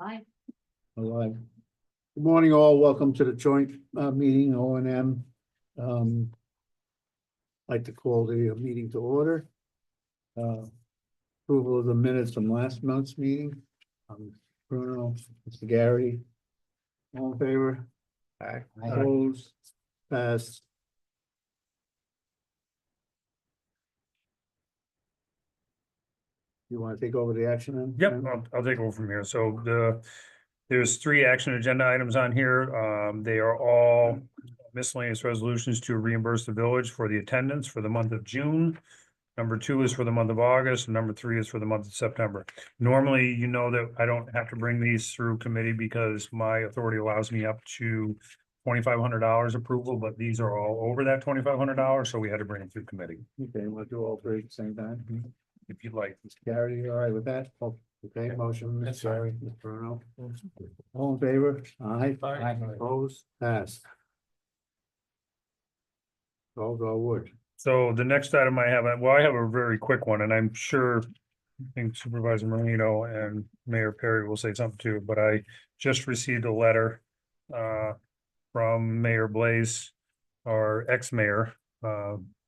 Aye. Alive. Good morning, all. Welcome to the joint meeting, O and M. Like to call the meeting to order. Approval of the minutes from last month's meeting. Bruno, Mr. Gary. All in favor? Aye. Opposed? Passed. You want to take over the action then? Yep, I'll take over from here. So there's 3 action agenda items on here. They are all miscellaneous resolutions to reimburse the village for the attendance for the month of June. Number 2 is for the month of August, and number 3 is for the month of September. Normally, you know that I don't have to bring these through committee because my authority allows me up to $2,500 approval, but these are all over that $2,500, so we had to bring them through committee. Okay, we'll do all 3 at the same time. If you'd like. Mr. Gary, you all right with that? Oh, okay, motion, That's Mr. Gary, Mr. Bruno. All in favor? Aye. Aye. Opposed? Passed. All wood. So the next item I have, well, I have a very quick one, and I'm sure I think Supervisor Marino and Mayor Perry will say something too, but I just received a letter from Mayor Blaze, our ex-mayor,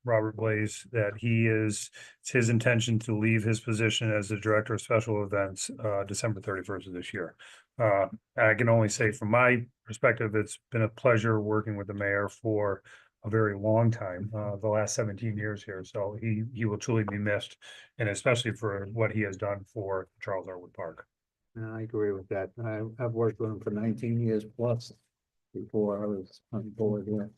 Robert Blaze, that it's his intention to leave his position as the Director of Special Events December 31st of this year. I can only say from my perspective, it's been a pleasure working with the mayor for a very long time, the last 17 years here. So he will truly be missed, and especially for what he has done for Charles Arwood Park. I agree with that. I've worked with him for 19 years plus before I was on board here.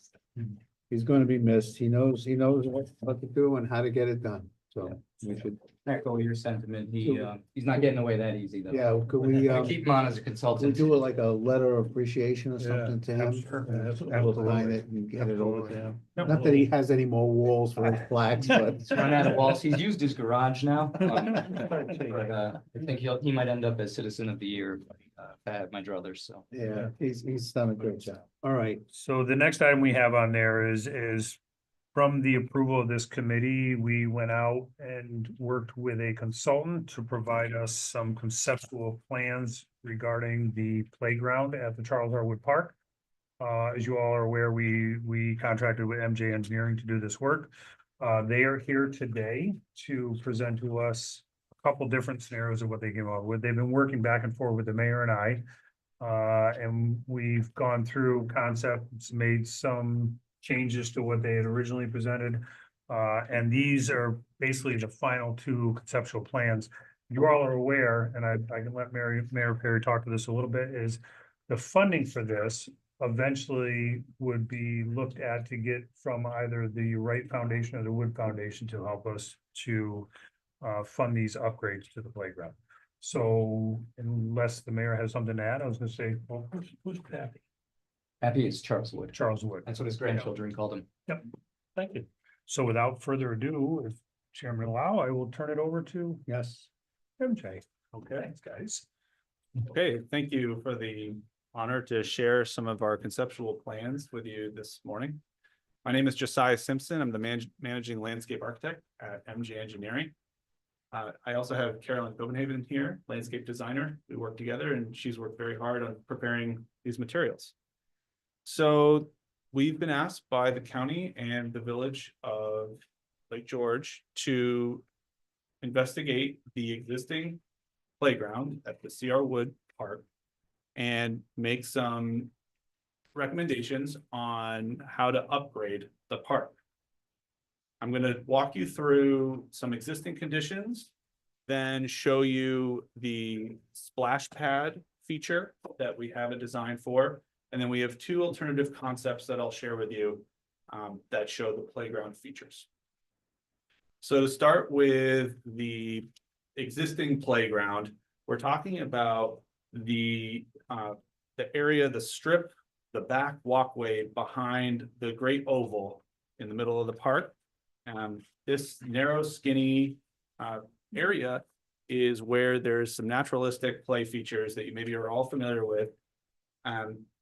He's going to be missed. He knows what to do and how to get it done. So we should, Echo your sentiment. He's not getting away that easy though. yeah, could we, Keep him on as a we consultant. do it like a letter of appreciation or something to him? sure. We'll sign it and get it over to him. Yep. Not that he has any more walls for his flags, but. He's run out of walls. He's used his garage now. But, I think he might end up as Citizen of the Year, at my druthers, so. Yeah, he's done a great job. All right. So the next item we have on there is from the approval of this committee, we went out and worked with a consultant to provide us some conceptual plans regarding the playground at the Charles Arwood Park. As you all are aware, we contracted with MJ Engineering to do this work. They are here today to present to us a couple different scenarios of what they came up with. They've been working back and forth with the mayor and I. And we've gone through concepts, made some changes to what they had originally presented. And these are basically the final 2 conceptual plans. You all are aware, and I can let Mayor Perry talk to this a little bit, is the funding for this eventually would be looked at to get from either the Wright Foundation or the Wood Foundation to help us to fund these upgrades to the playground. So unless the mayor has something to add, I was gonna say, well, who's happy? Happy is Charles Wood. Charles Wood. That's what his grandchildren called him. Thank you. So without further ado, if Chairman allow, I will turn it over to Yes. MJ. Okay, thanks, guys. Okay, thank you for the honor to share some of our conceptual plans with you this morning. My name is Josiah Simpson. I'm the managing landscape architect at MJ Engineering. I also have Carolyn Copenhagen here, landscape designer. We work together and she's worked very hard on preparing these materials. So we've been asked by the county and the village of Lake George to investigate the existing playground at the C.R. Wood Park and make some recommendations on how to upgrade the park. I'm going to walk you through some existing conditions, then show you the splash pad feature that we have a design for. And then we have 2 alternative concepts that I'll share with you that show the playground features. So to start with the existing playground, we're talking about the area, the strip, the back walkway behind the great oval in the middle of the park. This narrow, skinny area is where there's some naturalistic play features that you maybe are all familiar with.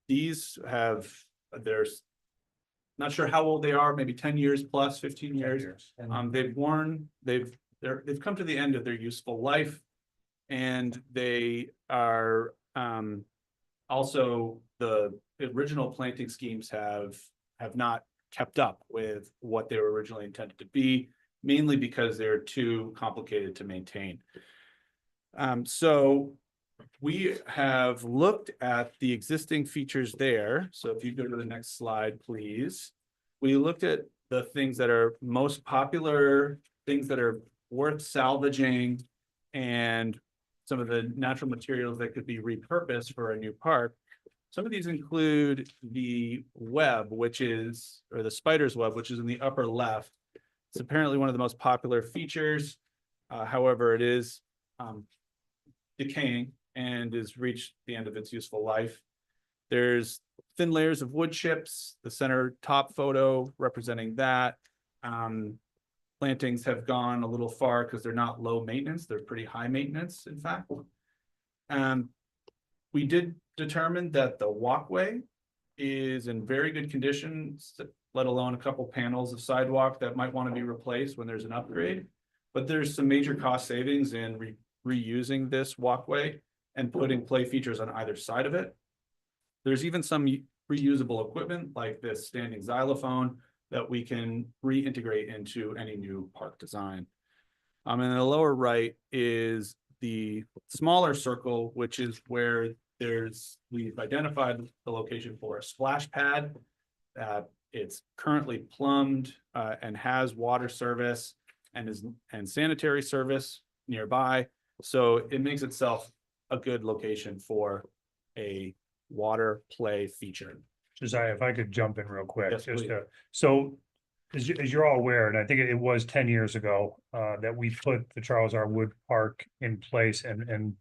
These there's not sure how old they are, maybe 10 years plus, 15 years. They've come to the end of their useful life, and they are Also, the original planting schemes have not kept up with what they were originally intended to be, mainly because they're too complicated to maintain. So we have looked at the existing features there. So if you go to the next slide, please. We looked at the things that are most popular, things that are worth salvaging, and some of the natural materials that could be repurposed for a new park. Some of these include the web, which is, or the spider's web, which is in the upper left. It's apparently one of the most popular features. However, it is decaying and has reached the end of its useful life. There's thin layers of wood chips, the center top photo representing that. Plantings have gone a little far because they're not low maintenance, they're pretty high maintenance, in fact. We did determine that the walkway is in very good condition, let alone a couple panels of sidewalk that might want to be replaced when there's an upgrade. But there's some major cost savings in reusing this walkway and putting play features on either side of it. There's even some reusable equipment like this standing xylophone that we can reintegrate into any new park design. In the lower right is the smaller circle, which is where we've identified the location for a splash pad. It's currently plumbed and has water service and sanitary service nearby. So it makes itself a good location for a water play feature. Josiah, if I could jump in real quick, Yes, just please. so as you're all aware, and I think it was 10 years ago, that we put the Charles R. Wood Park in place and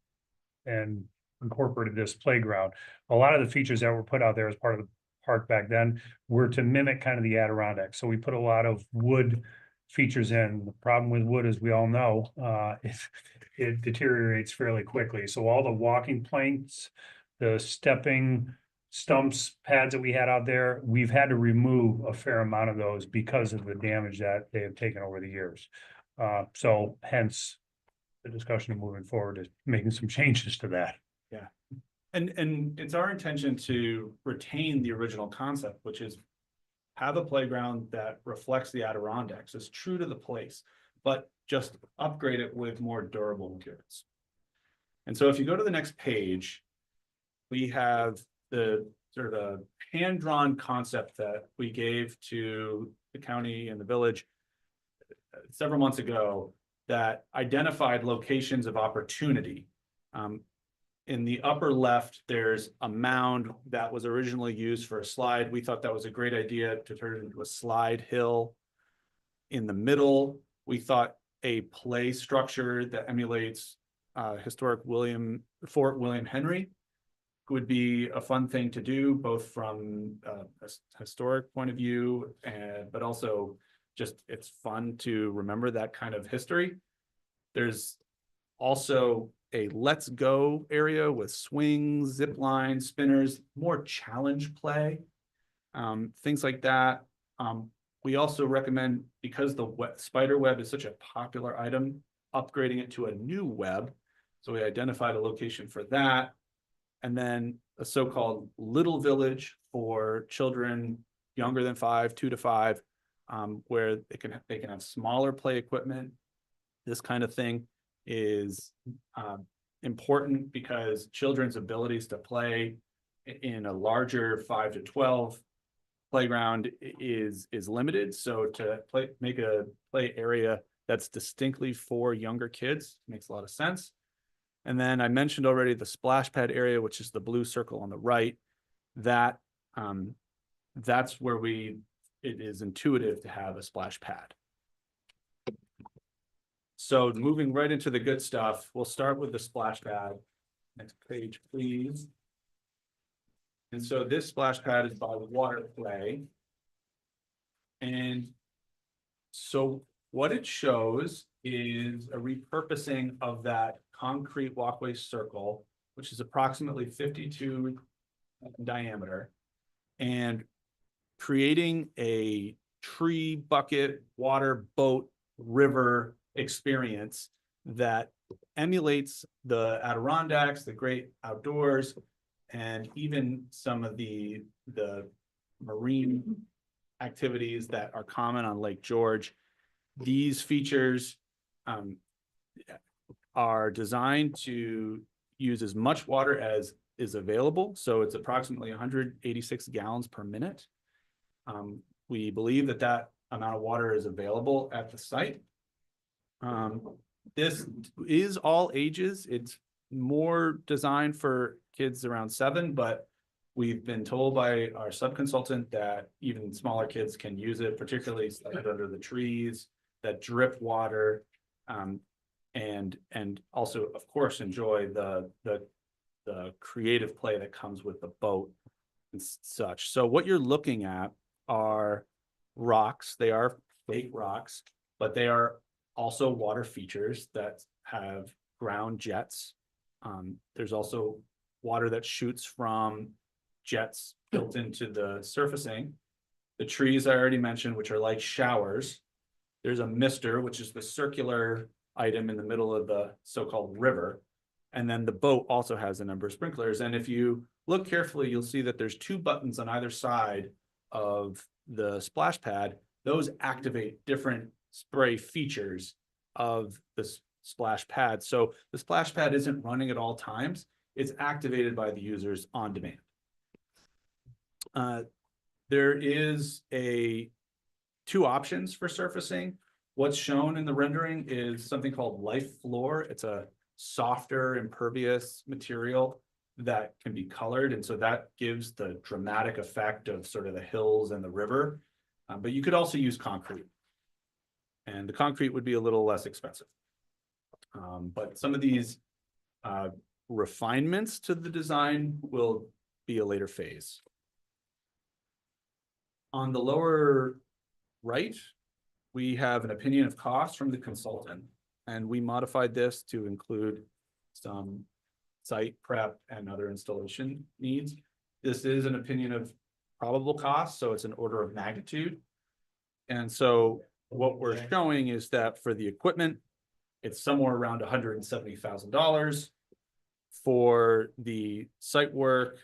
incorporated this playground. A lot of the features that were put out there as part of the park back then were to mimic kind of the Adirondack. So we put a lot of wood features in. The problem with wood, as we all know, it deteriorates fairly quickly. So all the walking planks, the stepping stumps, pads that we had out there, we've had to remove a fair amount of those because of the damage that they have taken over the years. So hence the discussion of moving forward is making some changes to that. Yeah. And it's our intention to retain the original concept, which is have a playground that reflects the Adirondacks, is true to the place, but just upgrade it with more durable materials. And so if you go to the next page, we have the sort of a hand-drawn concept that we gave to the county and the village several months ago that identified locations of opportunity. In the upper left, there's a mound that was originally used for a slide. We thought that was a great idea to turn it into a slide hill. In the middle, we thought a play structure that emulates historic Fort William Henry would be a fun thing to do, both from a historic point of view, but also just it's fun to remember that kind of history. There's also a let's go area with swings, zip lines, spinners, more challenge play, things like that. We also recommend, because the spider web is such a popular item, upgrading it to a new web. So we identified a location for that. And then a so-called little village for children younger than 5, 2 to 5, where they can have smaller play equipment. This kind of thing is important because children's abilities to play in a larger 5 to 12 playground is limited. So to make a play area that's distinctly for younger kids makes a lot of sense. And then I mentioned already the splash pad area, which is the blue circle on the right. That's where it is intuitive to have a splash pad. So moving right into the good stuff, we'll start with the splash pad. Next page, please. And so this splash pad is by Water Play. And so what it shows is a repurposing of that concrete walkway circle, which is approximately 52 in diameter, and creating a tree bucket, water, boat, river experience that emulates the Adirondacks, the great outdoors, and even some of the marine activities that are common on Lake George. These features are designed to use as much water as is available. So it's approximately 186 gallons per minute. We believe that that amount of water is available at the site. This is all ages. It's more designed for kids around 7, but we've been told by our sub-consultant that even smaller kids can use it, particularly under the trees that drip water, and also, of course, enjoy the creative play that comes with the boat and such. So what you're looking at are rocks. They are fake rocks, but they are also water features that have ground jets. There's also water that shoots from jets built into the surfacing. The trees I already mentioned, which are like showers. There's a mister, which is the circular item in the middle of the so-called river. And then the boat also has a number of sprinklers. And if you look carefully, you'll see that there's 2 buttons on either side of the splash pad. Those activate different spray features of the splash pad. So the splash pad isn't running at all times. It's activated by the users on demand. There is 2 options for surfacing. What's shown in the rendering is something called Life Floor. It's a softer, impervious material that can be colored. And so that gives the dramatic effect of sort of the hills and the river. But you could also use concrete. And the concrete would be a little less expensive. But some of these refinements to the design will be a later phase. On the lower right, we have an opinion of cost from the consultant, and we modified this to include some site prep and other installation needs. This is an opinion of probable cost, so it's an order of magnitude. And so what we're showing is that for the equipment, it's somewhere around $170,000. For the site work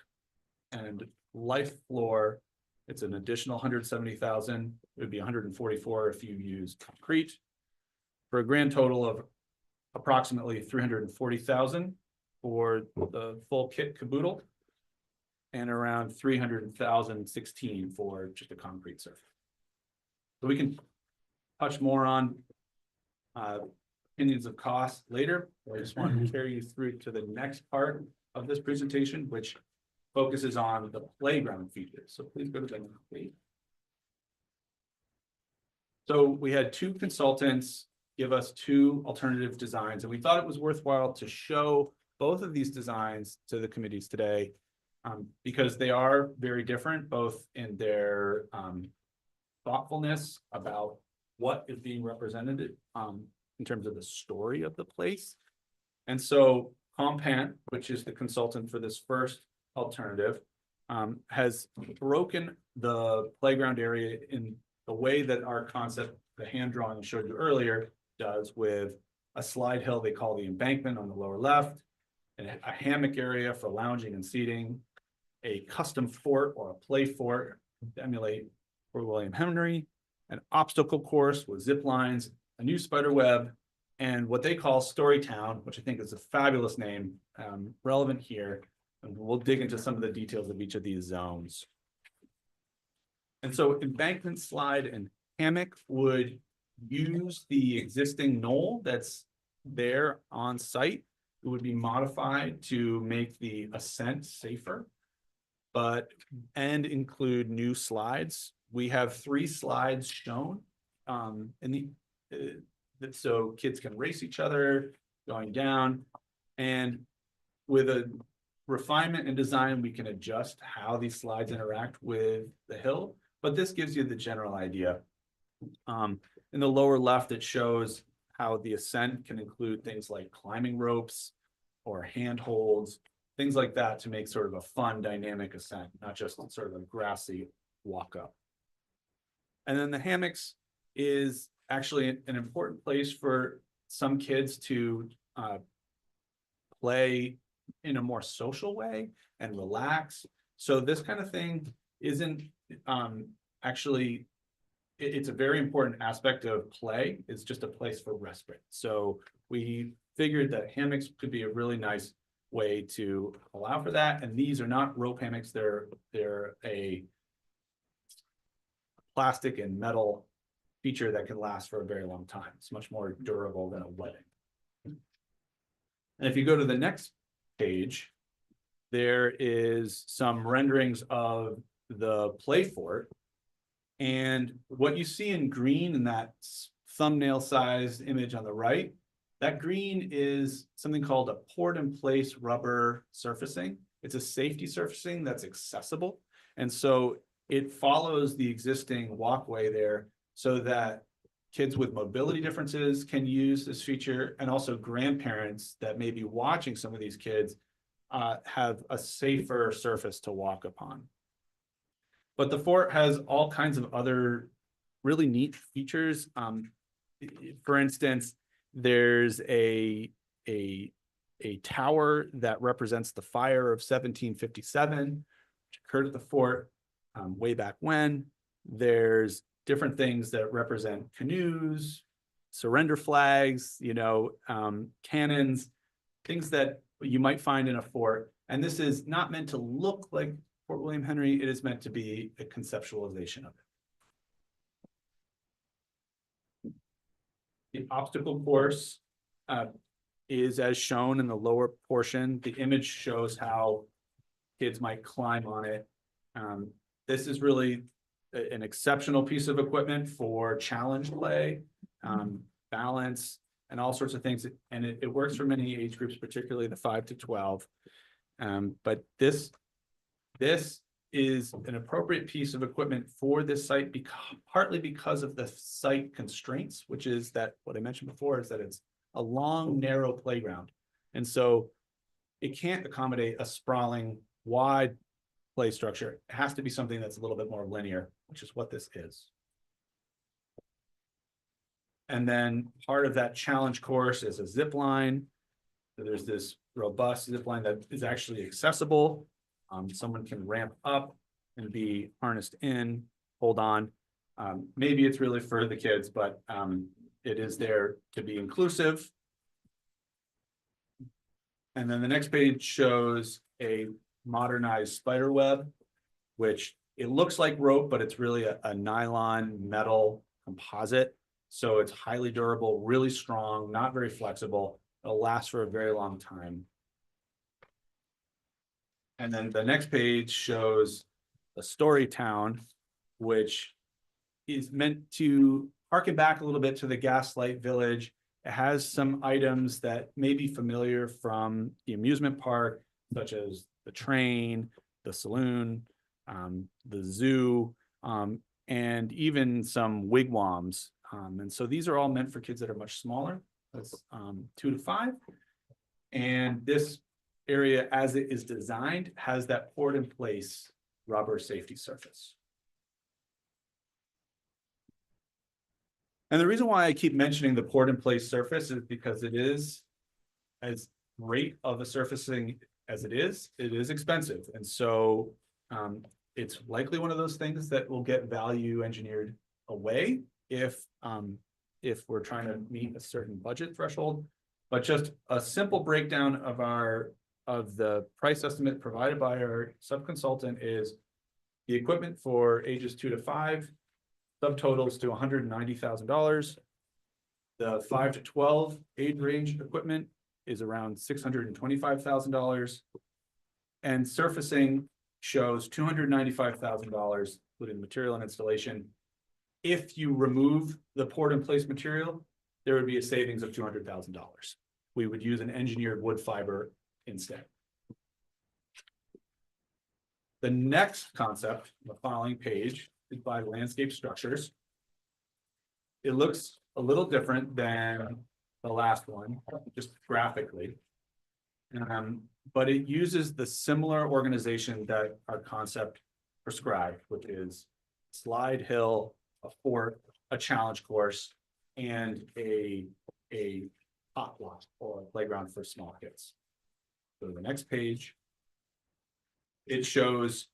and Life Floor, it's an additional $170,000. It would be $144,000 if you use concrete, for a grand total of approximately $340,000 for the full kit caboodle, and around $300,016 for just a concrete surface. So we can touch more on opinions of cost later. I just wanted to carry you through to the next part of this presentation, which focuses on the playground features. So please go to the next page. So we had 2 consultants give us 2 alternative designs, and we thought it was worthwhile to show both of these designs to the committees today, because they are very different, both in their thoughtfulness about what is being represented in terms of the story of the place. And so Compant, which is the consultant for this first alternative, has broken the playground area in the way that our concept, the hand drawing I showed you earlier, does, with a slide hill they call the embankment on the lower left, and a hammock area for lounging and seating, a custom fort or a play fort to emulate Fort William Henry, an obstacle course with zip lines, a new spider web, and what they call Storytown, which I think is a fabulous name, relevant here. And we'll dig into some of the details of each of these zones. And so embankment, slide, and hammock would use the existing knoll that's there on site. It would be modified to make the ascent safer, and include new slides. We have 3 slides shown so kids can race each other going down, and with a refinement and design, we can adjust how these slides interact with the hill, but this gives you the general idea. In the lower left, it shows how the ascent can include things like climbing ropes or handholds, things like that, to make sort of a fun, dynamic ascent, not just sort of a grassy walk up. And then the hammocks is actually an important place for some kids to play in a more social way and relax. So this kind of thing isn't actually, it's a very important aspect of play. It's just a place for respite. So we figured that hammocks could be a really nice way to allow for that. And these are not rope hammocks. They're a plastic and metal feature that can last for a very long time. It's much more durable than a wedding. And if you go to the next page, there is some renderings of the play fort. And what you see in green in that thumbnail sized image on the right, that green is something called a port in place rubber surfacing. It's a safety surfacing that's accessible. And so it follows the existing walkway there so that kids with mobility differences can use this feature, and also grandparents that may be watching some of these kids have a safer surface to walk upon. But the fort has all kinds of other really neat features. For instance, there's a tower that represents the fire of 1757, which occurred at the fort way back when. There's different things that represent canoes, surrender flags, cannons, things that you might find in a fort. And this is not meant to look like Fort William Henry. It is meant to be a conceptualization of it. The obstacle course is as shown in the lower portion. The image shows how kids might climb on it. This is really an exceptional piece of equipment for challenge play, balance, and all sorts of things. And it works for many age groups, particularly the 5 to 12. But this is an appropriate piece of equipment for this site, partly because of the site constraints, which is that what I mentioned before is that it's a long, narrow playground. And so it can't accommodate a sprawling, wide play structure. It has to be something that's a little bit more linear, which is what this is. And then part of that challenge course is a zip line. So there's this robust zip line that is actually accessible. Someone can ramp up and be harnessed in, hold on. Maybe it's really for the kids, but it is there to be inclusive. And then the next page shows a modernized spider web, which it looks like rope, but it's really a nylon metal composite. So it's highly durable, really strong, not very flexible. It'll last for a very long time. And then the next page shows a story town, which is meant to harken back a little bit to the Gaslight Village. It has some items that may be familiar from the amusement park, such as the train, the saloon, the zoo, and even some wigwams. And so these are all meant for kids that are much smaller. That's 2 to 5. And this area, as it is designed, has that port in place rubber safety surface. And the reason why I keep mentioning the port in place surface is because it is as great of a surfacing as it is expensive. And so it's likely one of those things that will get value engineered away if we're trying to meet a certain budget threshold. But just a simple breakdown of the price estimate provided by our sub-consultant is the equipment for ages 2 to 5 subtotals to $190,000. The 5 to 12 age range equipment is around $625,000. And surfacing shows $295,000, including material and installation. If you remove the port in place material, there would be a savings of $200,000. We would use an engineered wood fiber instead. The next concept, the following page, is by Landscape Structures. It looks a little different than the last one, just graphically. But it uses the similar organization that our concept prescribed, which is slide hill, a fort, a challenge course, and a tot lot or playground for small kids. Go to the next page. It shows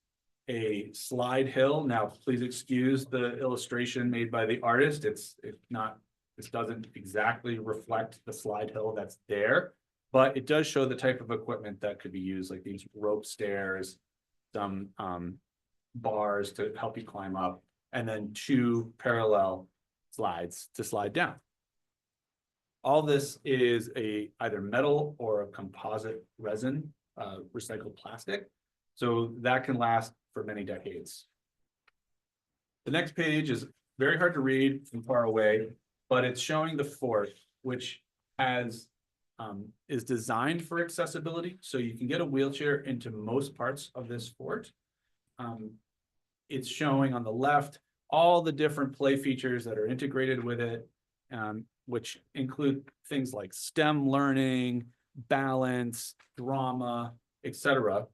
a slide hill. Now, please excuse the illustration made by the artist. It's not, this doesn't exactly reflect the slide hill that's there, but it does show the type of equipment that could be used, like these rope stairs, some bars to help you climb up, and then 2 parallel slides to slide down. All this is either metal or a composite resin, recycled plastic. So that can last for many decades. The next page is very hard to read from far away, but it's showing the fort, which has is designed for accessibility. So you can get a wheelchair into most parts of this fort. It's showing on the left all the different play features that are integrated with it, which include things like STEM learning, balance, drama, etc.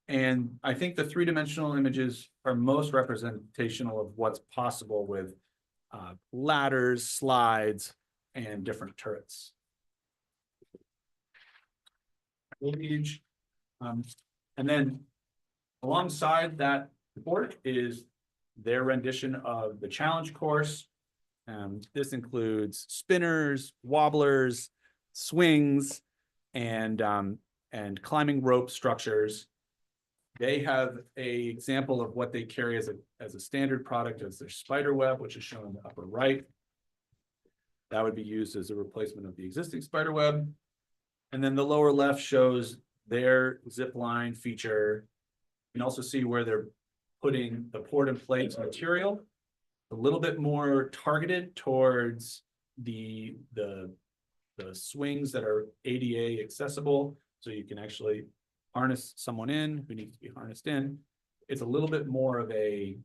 And I think the 3-dimensional images are most representational of what's possible with ladders, slides, and different turrets. Page. And then alongside that board is their rendition of the challenge course. This includes spinners, wobblers, swings, and climbing rope structures. They have an example of what they carry as a standard product as their spider web, which is shown in the upper right. That would be used as a replacement of the existing spider web. And then the lower left shows their zip line feature. You can also see where they're putting the port and plate material, a little bit more targeted towards the swings that are ADA accessible. So you can actually harness someone in who needs to be harnessed in. It's a little bit more of a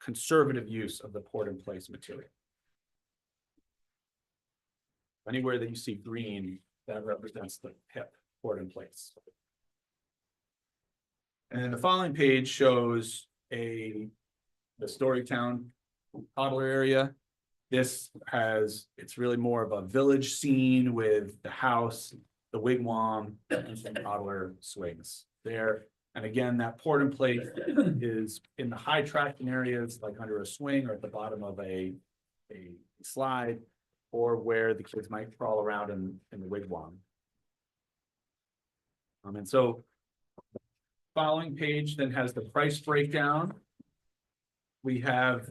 conservative use of the port and place material. Anywhere that you see green, that represents the hip port in place. And the following page shows the Storytown toddler area. It's really more of a village scene with the house, the wigwam, and some toddler swings there. And again, that port and plate is in the high traction areas, like under a swing or at the bottom of a slide, or where the kids might crawl around in the wigwam. And so following page then has the price breakdown. We have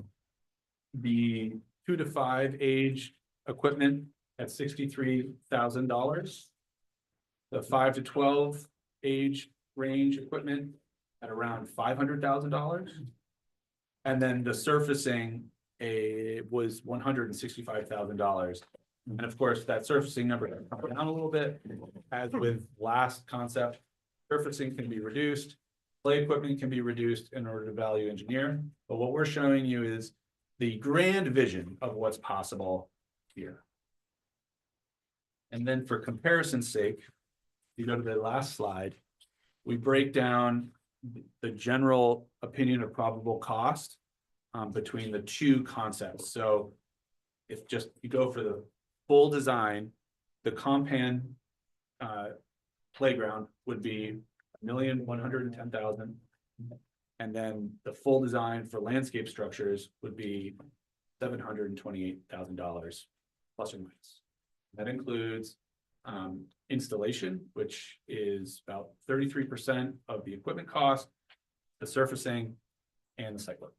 the 2 to 5 age equipment at $63,000. The 5 to 12 age range equipment at around $500,000. And then the surfacing was $165,000. And of course, that surfacing number can come down a little bit. As with last concept, surfacing can be reduced, play equipment can be reduced in order to value engineer. But what we're showing you is the grand vision of what's possible here. And then for comparison's sake, you go to the last slide, we break down the general opinion of probable cost between the 2 concepts. So if just you go for the full design, the compan playground would be $1,110,000. And then the full design for landscape structures would be $728,000 plus or minus. That includes installation, which is about 33% of the equipment cost, the surfacing, and the site work.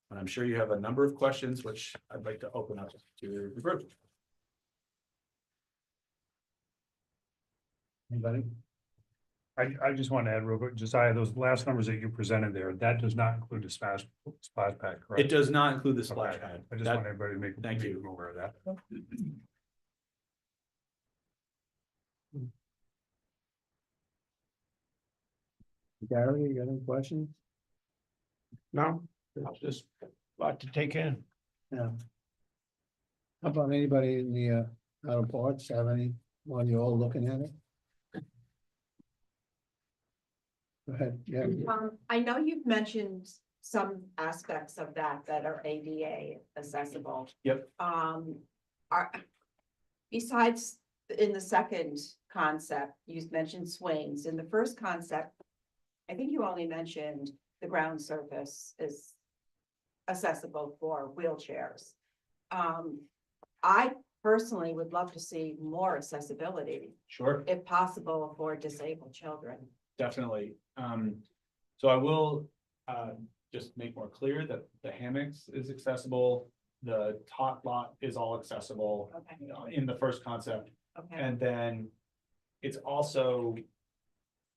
And I'm sure you have a number of questions, which I'd like to open up to the group. Anybody? I just want to add real quick, Josiah, those last numbers that you presented there, that does not include the splash pad, correct? It does not include the splash Okay. pad. I just That- want everybody to make Thank you. them aware of that. Gary, you got any questions? No, it's just a lot to take in. Yeah. How about anybody in the outer parts have any, while you're all looking at it? Go ahead, yeah. I know you've mentioned some aspects of that are ADA accessible. Yep. are, besides in the second concept, you mentioned swings. In the first concept, I think you only mentioned the ground surface is accessible for wheelchairs. I personally would love to see more accessibility, Sure. if possible, for disabled children. Definitely. So I will, just make more clear that the hammocks is accessible. The tot lot is all accessible, Okay, you know, in the first concept. okay, And then it's also,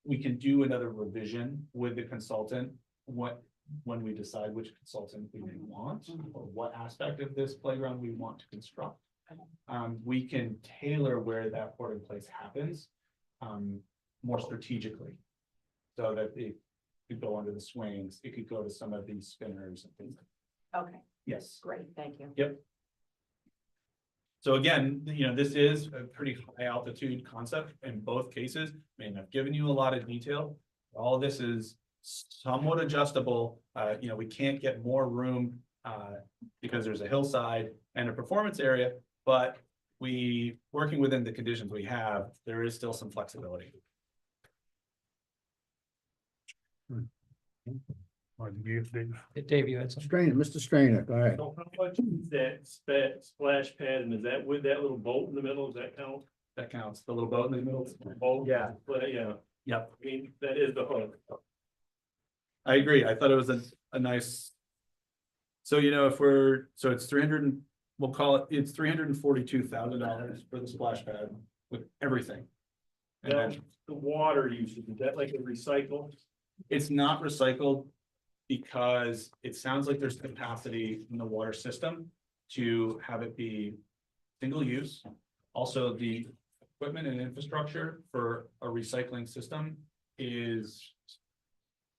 we can do another revision with the consultant, when we decide which consultant we may want, or what aspect of this playground we want to construct. We can tailor where that port in place happens, more strategically. So that it could go under the swings, it could go to some of these spinners and things. okay, Yes. great, thank you. Yep. So again, you know, this is a pretty high altitude concept in both cases. I mean, I've given you a lot of detail. All this is somewhat adjustable. You know, we can't get more room because there's a hillside and a performance area, but working within the conditions we have, there is still some flexibility. Dave, you had something? Strainer, Mr. Strainer, go ahead. So how much is that splash pad, and is that with that little boat in the middle, does that count? That counts. The little boat in the middle. Boat? Yeah. But yeah, Yep. I mean, that is the hook. I agree. I thought it was a nice. So, you know, so it's 300 and we'll call it's $342,000 for the splash pad with everything. And Now, then the water usage, is that like a recycle? it's not recycled because it sounds like there's capacity in the water system to have it be single use. Also, the equipment and infrastructure for a recycling system is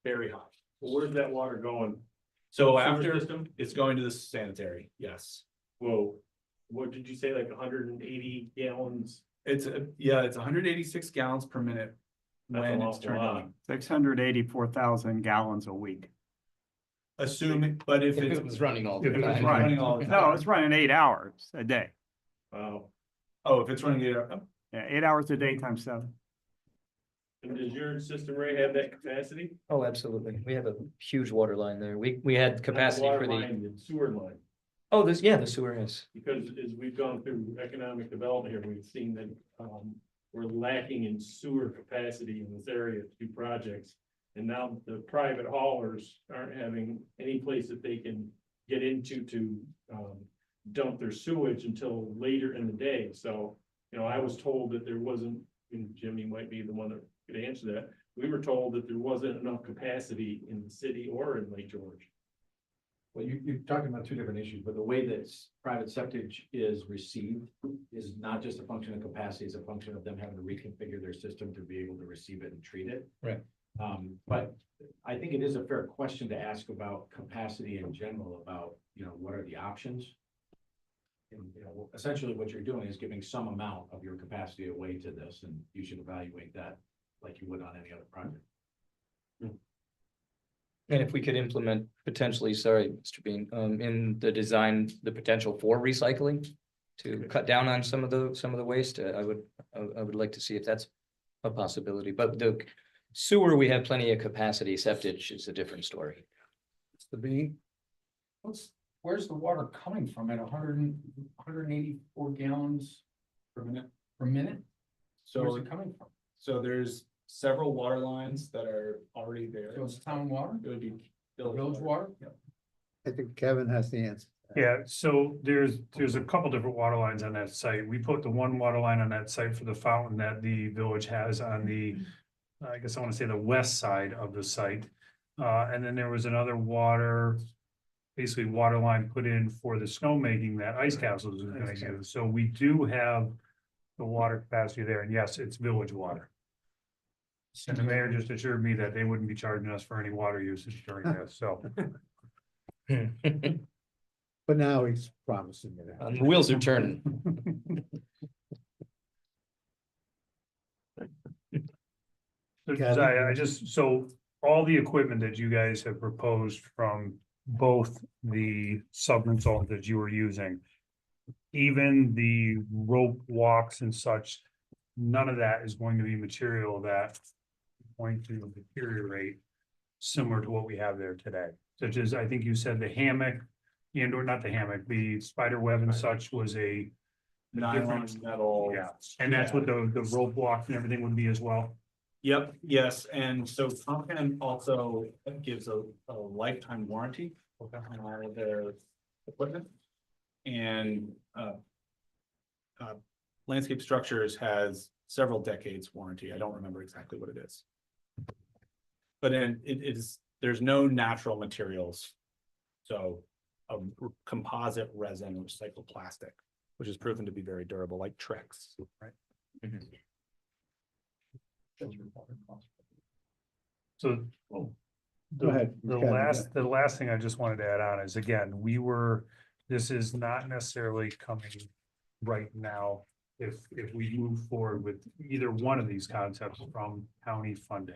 very high. Where's that water going? So Sewer after system? it's going to the sanitary, yes. Whoa, what did you say, like 180 gallons? It's 186 gallons per minute That's when an it's awful turned lot. on. 684,000 gallons a week. Assuming, but if If it's it was running all If the it was time. running all the No, time. it's running 8 hours a day. Wow, Oh, if it's running Yeah, 8 hours a day times 7. and does your system, Ray, have that capacity? Oh, absolutely. We have a huge water line there. We had capacity Not for water the, line, sewer line, oh, the sewer is. because as we've gone through economic development here, we've seen that, we're lacking in sewer capacity in this area to do projects. And now the private haulers aren't having any place that they can get into to, dump their sewage until later in the day. So, you know, I was told that there wasn't, and Jimmy might be the one that could answer that. We were told that there wasn't enough capacity in the city or in Lake George. Well, you're talking about two different issues, but the way that private septic is received is not just a function of capacity, it's a function of them having to reconfigure their system to be able to receive it and treat it. Right. But I think it is a fair question to ask about capacity in general, about, you know, what are the options? And, you know, essentially what you're doing is giving some amount of your capacity away to this, and you should evaluate that like you would on any other project. And if we could implement potentially, sorry, Mr. Bean, in the design, the potential for recycling to cut down on some of the waste, I would like to see if that's a possibility, but the sewer, we have plenty of capacity, septic is a different story. Mr. Bean, Where's the water coming from at 184 gallons per minute. per minute? Where's So, it coming from? so there's several water lines that are already there. So it's town water, It would be. village water? I think Kevin has the answer. Yeah, so there's a couple different water lines on that site. We put the one water line on that site for the fountain that the village has on the, I guess I want to say the west side of the site. And then there was another basically water line put in for the snowmaking that Ice Castles is gonna use. So we do have the water capacity there, and yes, it's village water. And the mayor just assured me that they wouldn't be charging us for any water usage during this, so. But now he's promising it. The wheels are turning. So Kevin? so all the equipment that you guys have proposed from both the sub-consultant that you were using. even the rope walks and such, none of that is going to be material that is going to deteriorate similar to what we have there today, such as, I think you said the hammock and or not the hammock, the spider web and such was a Nylon metal. yeah, and that's what the rope walk and everything would be as well. Yep, yes, and so Pumpkin also gives a lifetime warranty on all of their equipment. And Landscape Structures has several decades warranty. I don't remember exactly what it is. But then it is, there's no natural materials. So a composite resin or recycled plastic, which is proven to be very durable, like Trex, right? So. Go ahead. The last thing I just wanted to add on is, again, this is not necessarily coming right now. If we move forward with either one of these concepts from county funding.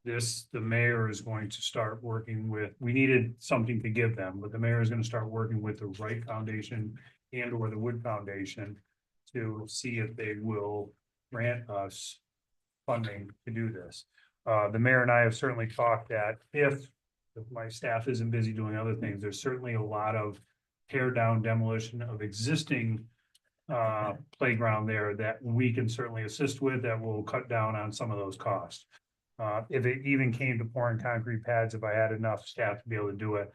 The mayor is going to start working with, we needed something to give them, but the mayor is gonna start working with the Wright Foundation and or the Wood Foundation to see if they will grant us funding to do this. The mayor and I have certainly talked that if my staff isn't busy doing other things, there's certainly a lot of tear down demolition of existing playground there that we can certainly assist with that will cut down on some of those costs. If it even came to pouring concrete pads, if I had enough staff to be able to do it,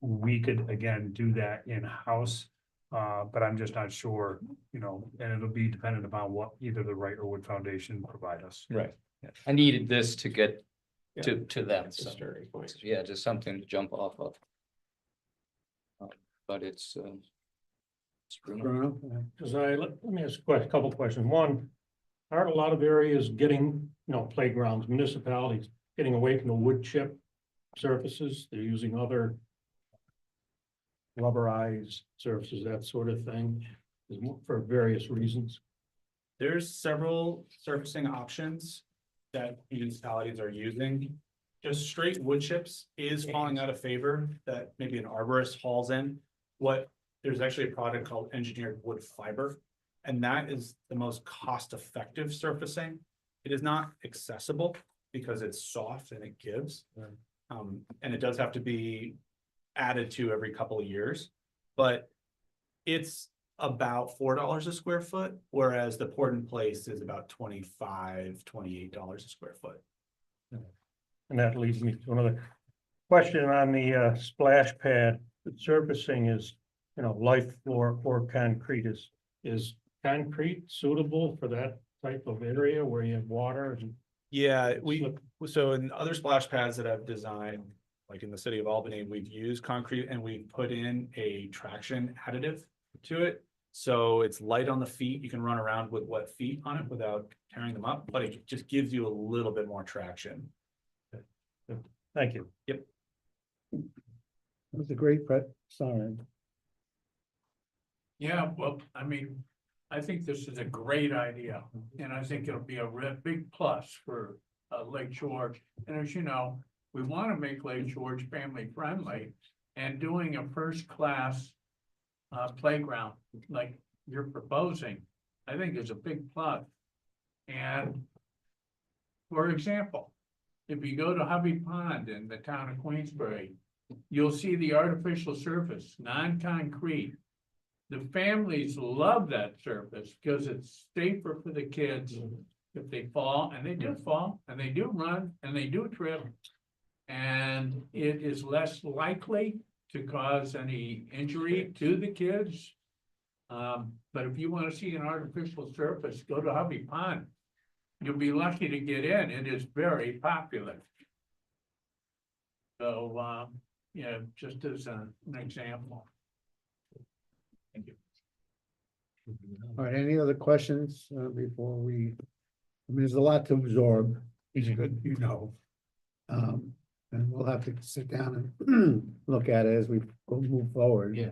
we could again do that in-house. But I'm just not sure, and it'll be dependent upon what either the Wright or Wood Foundation provide us. Right. I needed this to get Yeah. to them, It's a so, starting point. yeah, just something to jump off of. But it's Bruno. Bruno? Cause let me ask a couple questions. One, aren't a lot of areas getting, playgrounds, municipalities, getting away from the wood chip surfaces? They're using other rubberized surfaces, that sort of thing, for various reasons. There's several surfacing options that municipalities are using. Just straight wood chips is falling out of favor that maybe an arborist hauls in. There's actually a product called engineered wood fiber. And that is the most cost-effective surfacing. It is not accessible because it's soft and it gives. And it does have to be added to every couple of years, but it's about $4 a square foot, whereas the poured in place is about $28 a square foot. And that leads me to another question on the splash pad. The surfacing is, light floor or concrete. Is concrete suitable for that type of area where you have water and Yeah, slip? so in other splash pads that I've designed, like in the city of Albany, we've used concrete and we've put in a traction additive to it. So it's light on the feet. You can run around with wet feet on it without tearing them up, but it just gives you a little bit more traction. Thank you. That was a great sorry. Yeah, well, I think this is a great idea, and I think it'll be a big plus for Lake George. And as you know, we want to make Lake George family friendly, and doing a first class playground like you're proposing, I think is a big plus. And for example, if you go to Hubby Pond in the town of Queensbury, you'll see the artificial surface, non-concrete. The families love that surface because it's safer for the kids if they fall, and they do fall, and they do run, and they do trip. And it is less likely to cause any injury to the kids. But if you want to see an artificial surface, go to Hubby Pond. You'll be lucky to get in. It is very popular. So, yeah, just as an example. Thank you. All right, any other questions before there's a lot to absorb, as you know. And we'll have to sit down and look at it as we move forward. Yeah.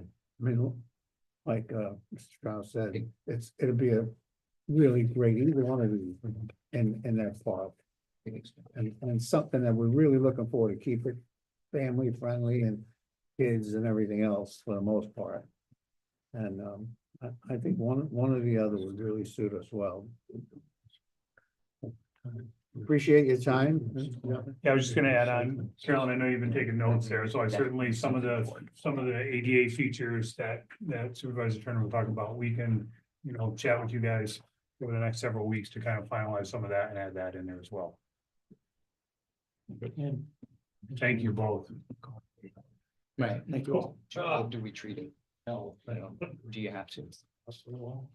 Like Mr. Strauss said, it'll be a really great, either one of these in that park. And something that we're really looking forward to keep it family friendly and kids and everything else for the most part. And I think one or the other would really suit us well. Appreciate your time. Yeah, I was just gonna add on, Carolyn, I know you've been taking notes there, so I certainly, some of the ADA features that Supervisor Turner will talk about, we can, chat with you guys over the next several weeks to kind of finalize some of that and add that in there as well. Thank you both. Right, thank you all. How do we treat it? No, do you have to?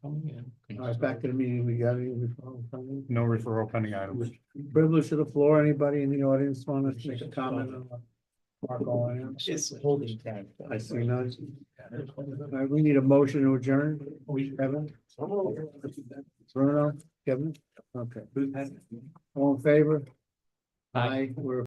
All right, back to the meeting. We got any referral coming? No referral pending items. Privilege to the floor. Anybody in the audience want to make a comment on what Marco and It's holding time. I see none. All right, we need a motion to adjourn. Kevin? Bruno, Kevin? Okay. All in favor? Aye. We're